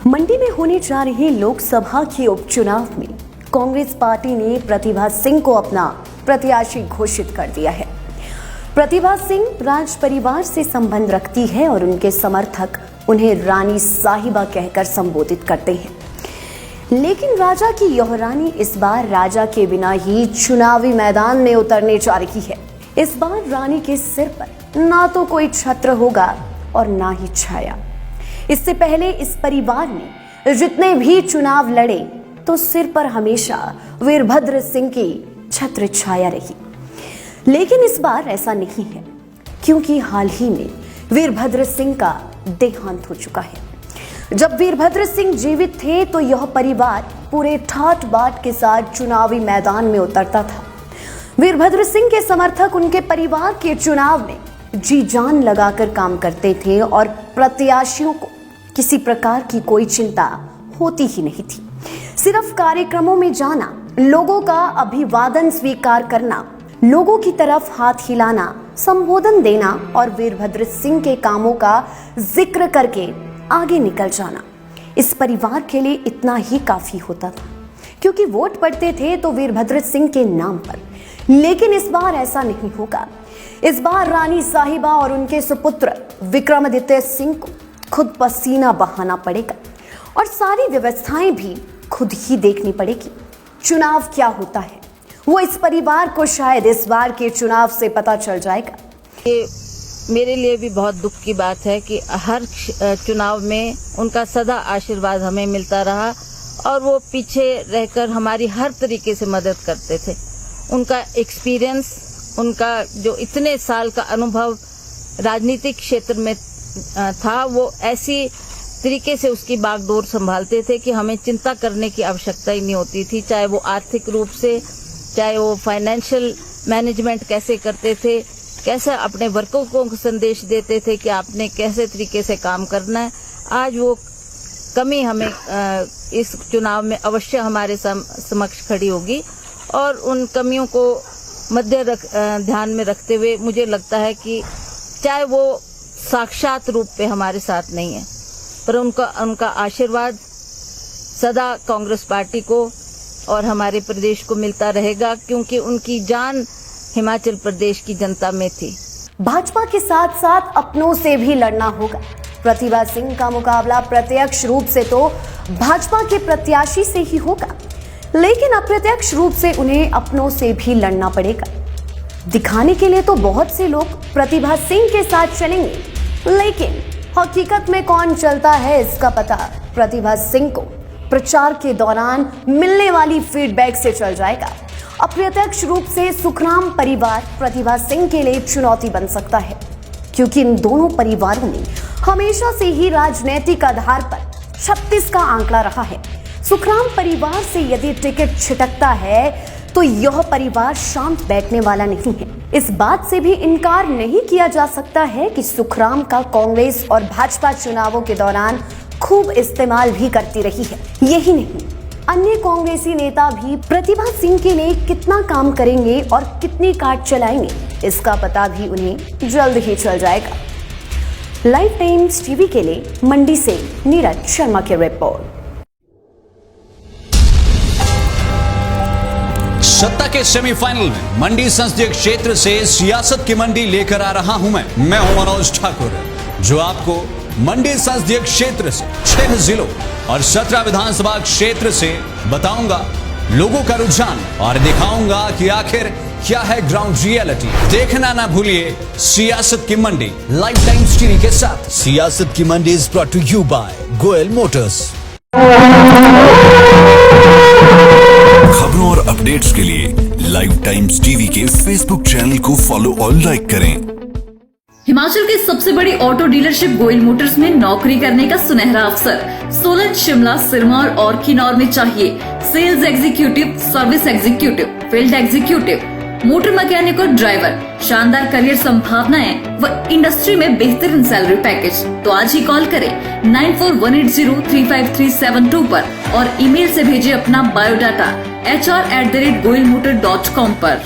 मंडी में होने जा रहे लोकसभा के उपचुनाव में कांग्रेस पार्टी ने प्रतिभा सिंह को अपना प्रत्याशी घोषित कर दिया है। प्रतिभा सिंह राज परिवार से संबंध रखती है और उनके समर्थक उन्हें रानी साहिबा कहकर संबोधित करते हैं। लेकिन राजा की यह रानी इस बार राजा के बिना ही चुनावी मैदान में उतरने जा रही है। इस बार रानी के सिर पर ना तो कोई छत्र होगा और ना ही छाया। इससे पहले इस परिवार ने जितने भी चुनाव लड़े तो सिर पर हमेशा वीरभद्र सिंह की छत्र छाया रही। लेकिन इस बार ऐसा नहीं है, क्योंकि हाल ही में वीरभद्र सिंह का देहांत हो चुका है। जब वीरभद्र सिंह जीवित थे तो यह परिवार पूरे ठाट बाट के साथ चुनावी मैदान में उतरता था। वीरभद्र सिंह के समर्थक उनके परिवार के चुनाव में जी जान लगाकर काम करते थे और प्रत्याशियों को किसी प्रकार की कोई चिंता होती ही नहीं थी। सिर्फ कार्यक्रमों में जाना, लोगों का अभिवादन स्वीकार करना, लोगों की तरफ हाथ हिलाना, संबोधन देना और वीरभद्र सिंह के कामों का जिक्र करके आगे निकल जाना, इस परिवार के लिए इतना ही काफी होता था, क्योंकि वोट पड़ते थे तो वीरभद्र सिंह के नाम पर। लेकिन इस बार ऐसा नहीं होगा। इस बार रानी साहिबा और उनके सुपुत्र विक्रमादित्य सिंह को खुद पसीना बहाना पड़ेगा और सारी व्यवस्थाएं भी खुद ही देखनी पड़ेगी। चुनाव क्या होता है वो इस परिवार को शायद इस बार के चुनाव से पता चल जाएगा। ये मेरे लिए भी बहुत दुख की बात है कि हर चुनाव में उनका सदा आशीर्वाद हमें मिलता रहा और वो पीछे रहकर हमारी हर तरीके से मदद करते थे। उनका एक्सपीरियंस, उनका जो इतने साल का अनुभव राजनीतिक क्षेत्र में था, वो ऐसी तरीके से उसकी बागडोर संभालते थे कि हमें चिंता करने की आवश्यकता ही नहीं होती थी। चाहे वो आर्थिक रूप से, चाहे वो फाइनेंशियल मैनेजमेंट कैसे करते थे, कैसे अपने वर्करों को संदेश देते थे कि आपने कैसे तरीके से काम करना है। आज वो कमी हमें इस चुनाव में अवश्य हमारे समक्ष खड़ी होगी और उन कमियों को ध्यान में रखते हुए मुझे लगता है कि चाहे वो साक्षात रूप पे हमारे साथ नहीं है, पर उनका आशीर्वाद सदा कांग्रेस पार्टी को और हमारे प्रदेश को मिलता रहेगा, क्योंकि उनकी जान हिमाचल प्रदेश की जनता में थी। भाजपा के साथ साथ अपनों से भी लड़ना होगा। प्रतिभा सिंह का मुकाबला प्रत्यक्ष रूप से तो भाजपा के प्रत्याशी से ही होगा, लेकिन अप्रत्यक्ष रूप से उन्हें अपनों से भी लड़ना पड़ेगा। दिखाने के लिए तो बहुत से लोग प्रतिभा सिंह के साथ चलेंगे, लेकिन हकीकत में कौन चलता है इसका पता प्रतिभा सिंह को प्रचार के दौरान मिलने वाली फीडबैक से चल जाएगा। अप्रत्यक्ष रूप से सुखराम परिवार प्रतिभा सिंह के लिए चुनौती बन सकता है, क्योंकि इन दोनों परिवारों ने हमेशा से ही राजनीतिक आधार पर 36 का आंकड़ा रहा है। सुखराम परिवार से यदि टिकट छिटकता है तो यह परिवार शांत बैठने वाला नहीं है। इस बात से भी इनकार नहीं किया जा सकता है कि सुखराम का कांग्रेस और भाजपा चुनावों के दौरान खूब इस्तेमाल भी करती रही है। यही नहीं, अन्य कांग्रेसी नेता भी प्रतिभा सिंह के लिए कितना काम करेंगे और कितनी कार्ड चलाएंगे, इसका पता भी उन्हें जल्द ही चल जाएगा। लाइव टाइम्स टीवी के लिए मंडी से नीरज शर्मा की रिपोर्ट। सत्ता के सेमीफाइनल में मंडी संसदीय क्षेत्र से सियासत की मंडी लेकर आ रहा हूं मैं हूं मनोज ठाकुर, जो आपको मंडी संसदीय क्षेत्र से 6 जिलों और 17 विधानसभा क्षेत्र से बताऊंगा लोगों का रुझान और दिखाऊंगा कि आखिर क्या है ग्राउंड रियलिटी। देखना ना भूलिए सियासत की मंडी लाइव टाइम्स टीवी के साथ। सियासत की मंडी is brought to you by Goyal Motors. खबरों और अपडेट्स के लिए लाइव टाइम्स टीवी के फेसबुक चैनल को फॉलो और लाइक करें। हिमाचल के सबसे बड़ी ऑटो डीलरशिप गोयल मोटर्स में नौकरी करने का सुनहरा अवसर सोलन, शिमला, सिरमौर और किन्नौर में चाहिए sales executive, service executive, field executive, motor mechanic और ड्राइवर। शानदार करियर संभावनाएं व इंडस्ट्री में बेहतरीन सैलरी पैकेज। तो आज ही कॉल करें 9418035372 पर और ईमेल से भेजिए अपना बायोडाटा hr@goilmotor.com पर।